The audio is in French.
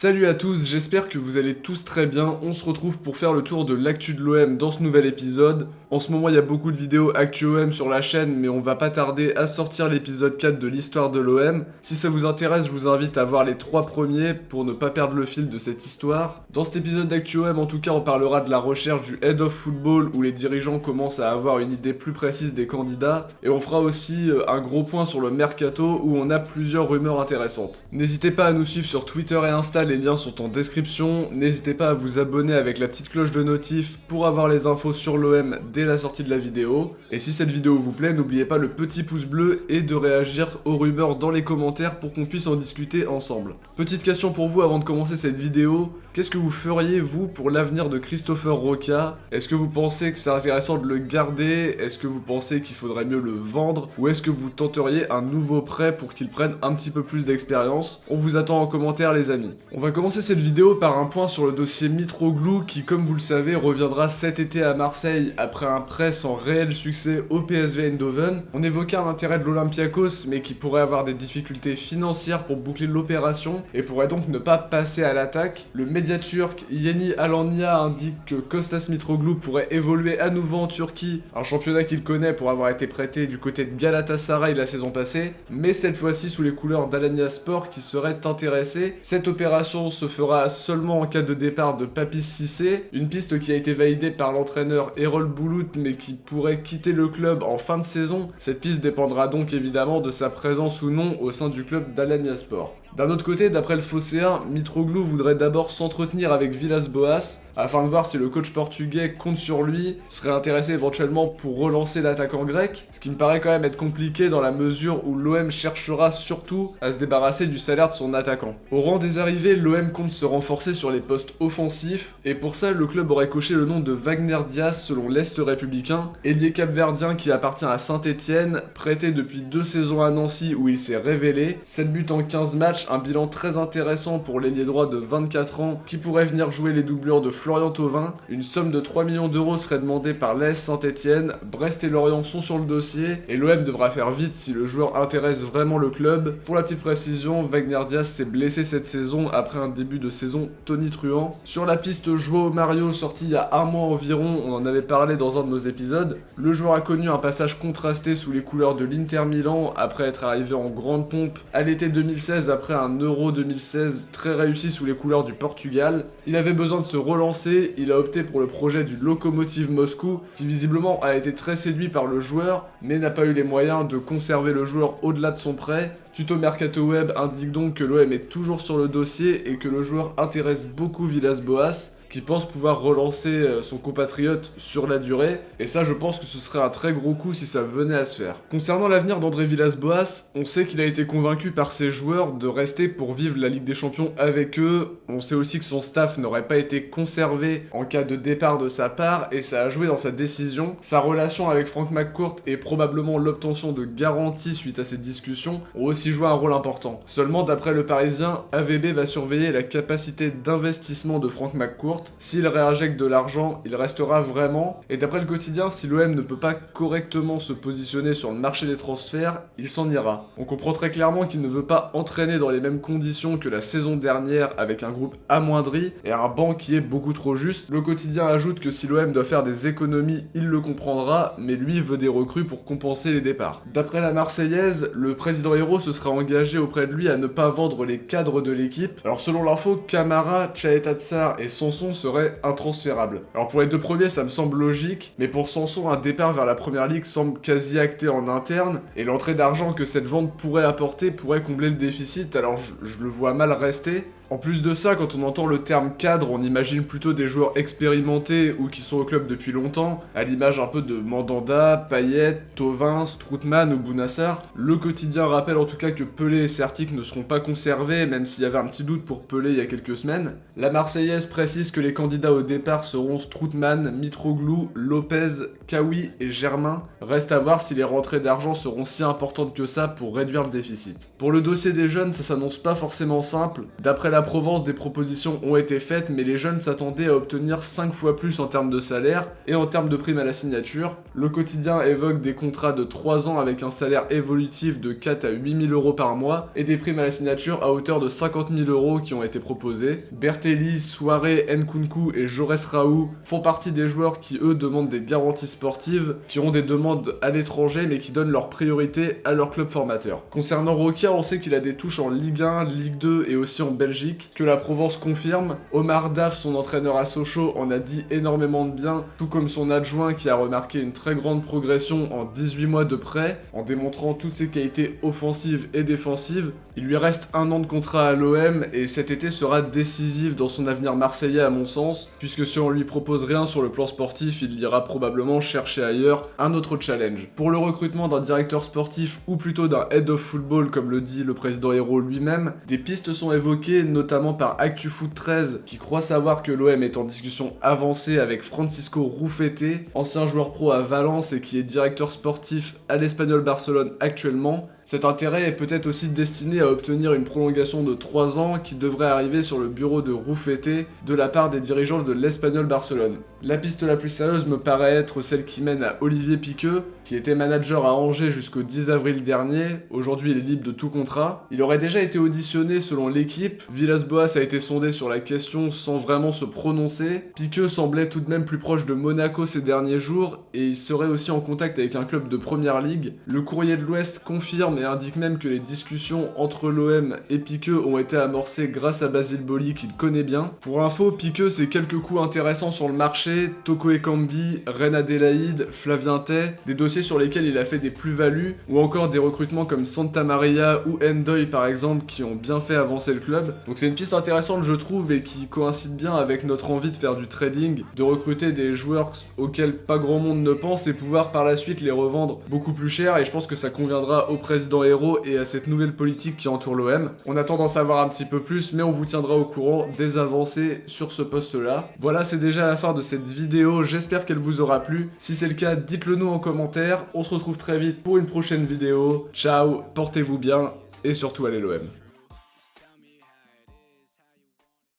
Salut à tous, j'espère que vous allez tous très bien. On se retrouve pour faire le tour de l'actu de l'OM dans ce nouvel épisode. En ce moment, il y a beaucoup de vidéos actu OM sur la chaîne, mais on va pas tarder à sortir l'épisode 4 de l'histoire de l'OM. Si ça vous intéresse, je vous invite à voir les 3 premiers pour ne pas perdre le fil de cette histoire. Dans cet épisode d'actu OM, en tout cas, on parlera de la recherche du Head of Football où les dirigeants commencent à avoir une idée plus précise des candidats. Et on fera aussi un gros point sur le mercato où on a plusieurs rumeurs intéressantes. N'hésitez pas à nous suivre sur Twitter et Insta, les liens sont en description. N'hésitez pas à vous abonner avec la petite cloche de notif pour avoir les infos sur l'OM dès la sortie de la vidéo. Et si cette vidéo vous plaît, n'oubliez pas le petit pouce bleu et de réagir aux rumeurs dans les commentaires pour qu'on puisse en discuter ensemble. Petite question pour vous avant de commencer cette vidéo, qu'est-ce que vous feriez vous pour l'avenir de Christopher Roca? Est-ce que vous pensez que c'est intéressant de le garder? Est-ce que vous pensez qu'il faudrait mieux le vendre? Ou est-ce que vous tenteriez un nouveau prêt pour qu'il prenne un petit peu plus d'expérience? On vous attend en commentaire les amis. On va commencer cette vidéo par un point sur le dossier Mitroglou qui, comme vous le savez, reviendra cet été à Marseille après un prêt sans réel succès au PSV Eindhoven. On évoquait un intérêt de l'Olympiakos mais qui pourrait avoir des difficultés financières pour boucler l'opération et pourrait donc ne pas passer à l'attaque. Le média turc Yeni Alanya indique que Kostas Mitroglou pourrait évoluer à nouveau en Turquie, un championnat qu'il connaît pour avoir été prêté du côté de Galatasaray la saison passée, mais cette fois-ci sous les couleurs d'Alanyaspor qui serait intéressé. Cette opération se fera seulement en cas de départ de Papis Cissé, une piste qui a été validée par l'entraîneur Erol Bulut mais qui pourrait quitter le club en fin de saison. Cette piste dépendra donc évidemment de sa présence ou non au sein du club d'Alanyaspor. D'un autre côté, d'après le Phocéen, Mitroglou voudrait d'abord s'entretenir avec Villas-Boas afin de voir si le coach portugais compte sur lui, serait intéressé éventuellement pour relancer l'attaquant grec, ce qui me paraît quand même être compliqué dans la mesure où l'OM cherchera surtout à se débarrasser du salaire de son attaquant. Au rang des arrivées, l'OM compte se renforcer sur les postes offensifs et pour ça le club aurait coché le nom de Wagner Diaz selon l'Est républicain, ailier capverdien qui appartient à Saint-Etienne, prêté depuis 2 saisons à Nancy où il s'est révélé, 7 buts en 15 matchs, un bilan très intéressant pour l'ailier droit de 24 ans qui pourrait venir jouer les doublures de Florian Thauvin. Une somme de 3 millions d'euros serait demandée par l'AS Saint-Etienne, Brest et Lorient sont sur le dossier et l'OM devra faire vite si le joueur intéresse vraiment le club. Pour la petite précision, Wagner Diaz s'est blessé cette saison après un début de saison tonitruant. Sur la piste Joao Mario sorti il y a un mois environ, on en avait parlé dans un de nos épisodes, le joueur a connu un passage contrasté sous les couleurs de l'Inter Milan après être arrivé en grande pompe à l'été 2016 après un Euro 2016 très réussi sous les couleurs du Portugal. Il avait besoin de se relancer, il a opté pour le projet du Lokomotiv Moscou qui visiblement a été très séduit par le joueur mais n'a pas eu les moyens de conserver le joueur au-delà de son prêt. Tuto Mercato Web indique donc que l'OM est toujours sur le dossier et que le joueur intéresse beaucoup Villas-Boas qui pense pouvoir relancer son compatriote sur la durée, et ça je pense que ce serait un très gros coup si ça venait à se faire. Concernant l'avenir d'André Villas-Boas, on sait qu'il a été convaincu par ses joueurs de rester pour vivre la Ligue des Champions avec eux, on sait aussi que son staff n'aurait pas été conservé en cas de départ de sa part, et ça a joué dans sa décision. Sa relation avec Frank McCourt et probablement l'obtention de garanties suite à ces discussions ont aussi joué un rôle important. Seulement d'après le Parisien, AVB va surveiller la capacité d'investissement de Frank McCourt. S'il réinjecte de l'argent, il restera vraiment. Et d'après le quotidien, si l'OM ne peut pas correctement se positionner sur le marché des transferts, il s'en ira. On comprend très clairement qu'il ne veut pas entraîner dans les mêmes conditions que la saison dernière avec un groupe amoindri et un banc qui est beaucoup trop juste. Le quotidien ajoute que si l'OM doit faire des économies, il le comprendra, mais lui veut des recrues pour compenser les départs. D'après la Marseillaise, le président Hérault se sera engagé auprès de lui à ne pas vendre les cadres de l'équipe. Alors selon l'info, Camara, Chaeta Tsar et Sanson serait intransférable. Alors pour les deux premiers ça me semble logique, mais pour Sanson un départ vers la première ligue semble quasi acté en interne, et l'entrée d'argent que cette vente pourrait apporter pourrait combler le déficit, alors je le vois mal rester. En plus de ça, quand on entend le terme cadre, on imagine plutôt des joueurs expérimentés ou qui sont au club depuis longtemps, à l'image un peu de Mandanda, Payet, Thauvin, Strootman ou Bounassar. Le quotidien rappelle en tout cas que Pelé et Sertic ne seront pas conservés, même s'il y avait un petit doute pour Pelé il y a quelques semaines. La Marseillaise précise que les candidats au départ seront Strootman, Mitroglou, Lopez, Kawi et Germain. Reste à voir si les rentrées d'argent seront si importantes que ça pour réduire le déficit. Pour le dossier des jeunes, ça s'annonce pas forcément simple. D'après la Provence, des propositions ont été faites, mais les jeunes s'attendaient à obtenir 5 fois plus en termes de salaire et en termes de prime à la signature. Le quotidien évoque des contrats de 3 ans avec un salaire évolutif de 4 à 8 000 000 € par mois et des primes à la signature à hauteur de 50 000 € qui ont été proposées. Bertelli, Souaré, Nkunku et Jores Raou font partie des joueurs qui eux demandent des garanties sportives, qui ont des demandes à l'étranger mais qui donnent leur priorité à leur club formateur. Concernant Roca, on sait qu'il a des touches en Ligue 1, Ligue 2 et aussi en Belgique, que la Provence confirme. Omar Daf, son entraîneur à Sochaux, en a dit énormément de bien, tout comme son adjoint qui a remarqué une très grande progression en 18 mois de prêt, en démontrant toutes ses qualités offensives et défensives. Il lui reste 1 an de contrat à l'OM et cet été sera décisif dans son avenir marseillais à mon sens, puisque si on lui propose rien sur le plan sportif, il ira probablement chercher ailleurs un autre challenge. Pour le recrutement d'un directeur sportif ou plutôt d'un head of football comme le dit le président Hérault lui-même, des pistes sont évoquées notamment par ActuFoot 13 qui croit savoir que l'OM est en discussion avancée avec Francisco Rufete, ancien joueur pro à Valence et qui est directeur sportif à l'Espagnol Barcelone actuellement. Cet intérêt est peut-être aussi destiné à obtenir une prolongation de 3 ans qui devrait arriver sur le bureau de Rufete de la part des dirigeants de l'Espagnol Barcelone. La piste la plus sérieuse me paraît être celle qui mène à Olivier Piqueux, qui était manager à Angers jusqu'au 10 avril dernier. Aujourd'hui, il est libre de tout contrat. Il aurait déjà été auditionné selon l'équipe. Villas-Boas a été sondé sur la question sans vraiment se prononcer. Piqueux semblait tout de même plus proche de Monaco ces derniers jours et il serait aussi en contact avec un club de première ligue. Le Courrier de l'Ouest confirme et indique même que les discussions entre l'OM et Piqueux ont été amorcées grâce à Basile Boli qu'il connaît bien. Pour info, Piqueux c'est quelques coups intéressants sur le marché, Toko Ekambi, Reine Adélaïde, Flavien Tay, des dossiers sur lesquels il a fait des plus-values, ou encore des recrutements comme Santa Maria ou Ndoye par exemple qui ont bien fait avancer le club. Donc c'est une piste intéressante je trouve et qui coïncide bien avec notre envie de faire du trading, de recruter des joueurs auxquels pas grand monde ne pense et pouvoir par la suite les revendre beaucoup plus cher, et je pense que ça conviendra au président Hérault et à cette nouvelle politique qui entoure l'OM. On attend d'en savoir un petit peu plus, mais on vous tiendra au courant des avancées sur ce poste-là. Voilà, c'est déjà la fin de cette vidéo, j'espère qu'elle vous aura plu. Si c'est le cas, dites-le nous en commentaire. On se retrouve très vite pour une prochaine vidéo. Ciao, portez-vous bien et surtout allez l'OM.